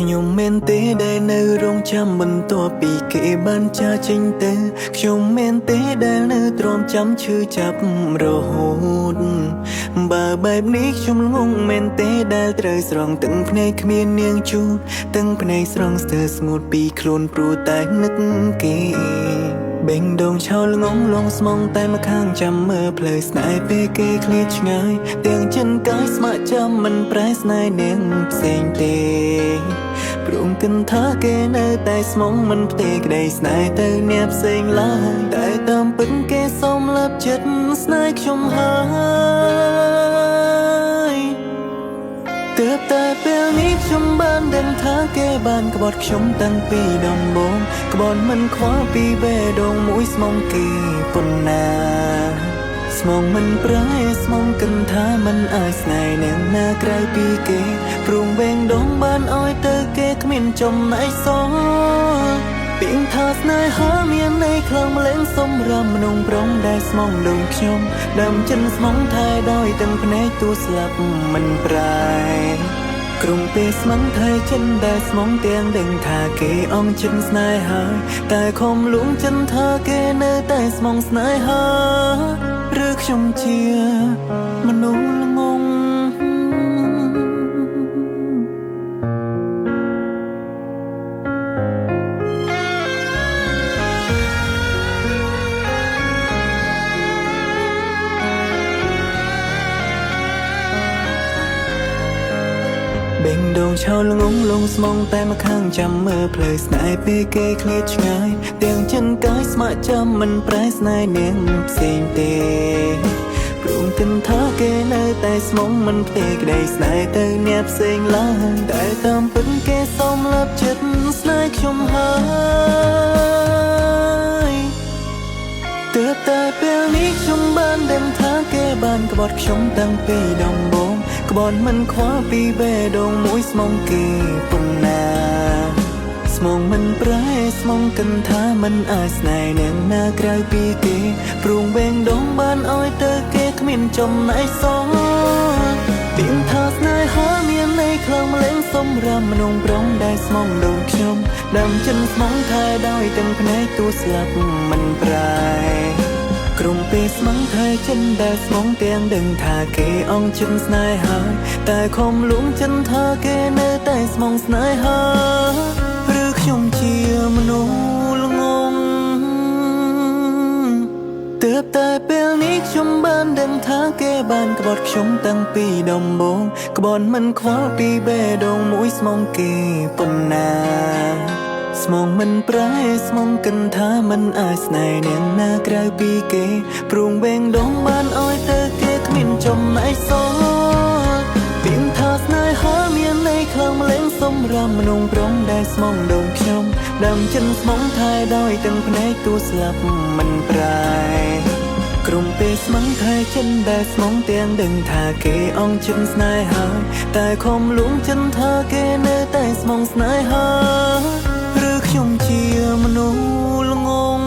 ខ្ញុំមិនទេដែលនៅរងចាំបន្ទាប់ពីគេបានចាចេញទៅខ្ញុំមិនទេដែលនៅទ្រាំចាំឈឺចាប់រហូតបើបែបនេះខ្ញុំងងមិនទេដែលត្រូវស្រង់ទាំងភ្នែកគ្មាននាងជួតទាំងភ្នែកស្រង់ស្ទើរស្ងួតពីខ្លួនព្រោះតែនឹកគេបេងដងឆោលងងលងស្មងតែម្ខាងចាំមើលផ្លូវស្នេហ៍ពេលគេឃ្លាតឆ្ងាយទាំងចិនកាយស្ម័គ្រចាំមិនប្រែស្នេហ៍នាងផ្សេងទេព្រមគិនថាគេនៅតែស្មងមិនផ្ទេក្តីស្នេហ៍ទៅអ្នកផ្សេងឡើយតែតាមពិតគេសុំលើបចិត្តស្នេហ៍ខ្ញុំហើយទើបតែពេលនេះខ្ញុំបានដឹងថាគេបានក្បត់ខ្ញុំតាំងពីដំបូងក្បត់មិនខ្វល់ពីបេះដូងមួយស្មងគេប៉ុណ្ណាស្មងមិនប្រែស្មងគិនថាមិនអាចស្នេហ៍នាងណាក្រៅពីគេព្រមវែងដងបានអោយទៅគេគ្មានចំណែកសងពីងថាស្នេហាមានន័យខ្លាំងម្លេងសំរាមមនុស្សប្រុងដែលស្មងដូចខ្ញុំដើមចិនស្មងថែដោយទាំងភ្នែកទូស្លាប់មិនប្រែក្រុមពេលស្មងថែចិនដែលស្មងទាំងដឹងថាគេអងចិនស្នេហាតែខំលួងចិនថាគេនៅតែស្មងស្នេហាឬខ្ញុំជាមនុស្សល្ងងបេងដងឆោលងងលងស្មងតែម្ខាងចាំមើលផ្លូវស្នេហ៍ពេលគេឃ្លាតឆ្ងាយទាំងចិនកាយស្ម័គ្រចាំមិនប្រែស្នេហ៍នាងផ្សេងទេព្រមគិនថាគេនៅតែស្មងមិនផ្ទេក្តីស្នេហ៍ទៅអ្នកផ្សេងឡើយតែតាមពិតគេសុំលើបចិត្តស្នេហ៍ខ្ញុំហើយទើបតែពេលនេះខ្ញុំបានដឹងថាគេបានក្បត់ខ្ញុំតាំងពីដំបូងក្បត់មិនខ្វល់ពីបេះដូងមួយស្មងគេប៉ុណ្ណាស្មងមិនប្រែស្មងគិនថាមិនអាចស្នេហ៍នាងណាក្រៅពីគេព្រមវែងដងបានអោយទៅគេគ្មានចំណែកសងពីងថាស្នេហាមានន័យខ្លាំងម្លេងសំរាមមនុស្សប្រុងដែលស្មងដូចខ្ញុំដើមចិនស្មងថែដោយទាំងភ្នែកទូស្លាប់មិនប្រែក្រុមពេលស្មងថែចិនដែលស្មងទាំងដឹងថាគេអងចិនស្នេហាតែខំលួងចិនថាគេនៅតែស្មងស្នេហាឬខ្ញុំជាមនុស្សល្ងងទើបតែពេលនេះខ្ញុំបានដឹងថាគេបានក្បត់ខ្ញុំតាំងពីដំបូងក្បត់មិនខ្វល់ពីបេះដូងមួយស្មងគេប៉ុណ្ណាស្មងមិនប្រែស្មងគិនថាមិនអាចស្នេហ៍នាងណាក្រៅពីគេព្រមវែងដងបានអោយទៅគេគ្មានចំណែកសងពីងថាស្នេហាមានន័យខ្លាំងម្លេងសំរាមមនុស្សប្រុងដែលស្មងដូចខ្ញុំដើមចិនស្មងថែដោយទាំងភ្នែកទូស្លាប់មិនប្រែក្រុមពេលស្មងថែចិនដែលស្មងទាំងដឹងថាគេអងចិនស្នេហាតែខំលួងចិនថាគេនៅតែស្មងស្នេហាឬខ្ញុំជាមនុស្សល្ងង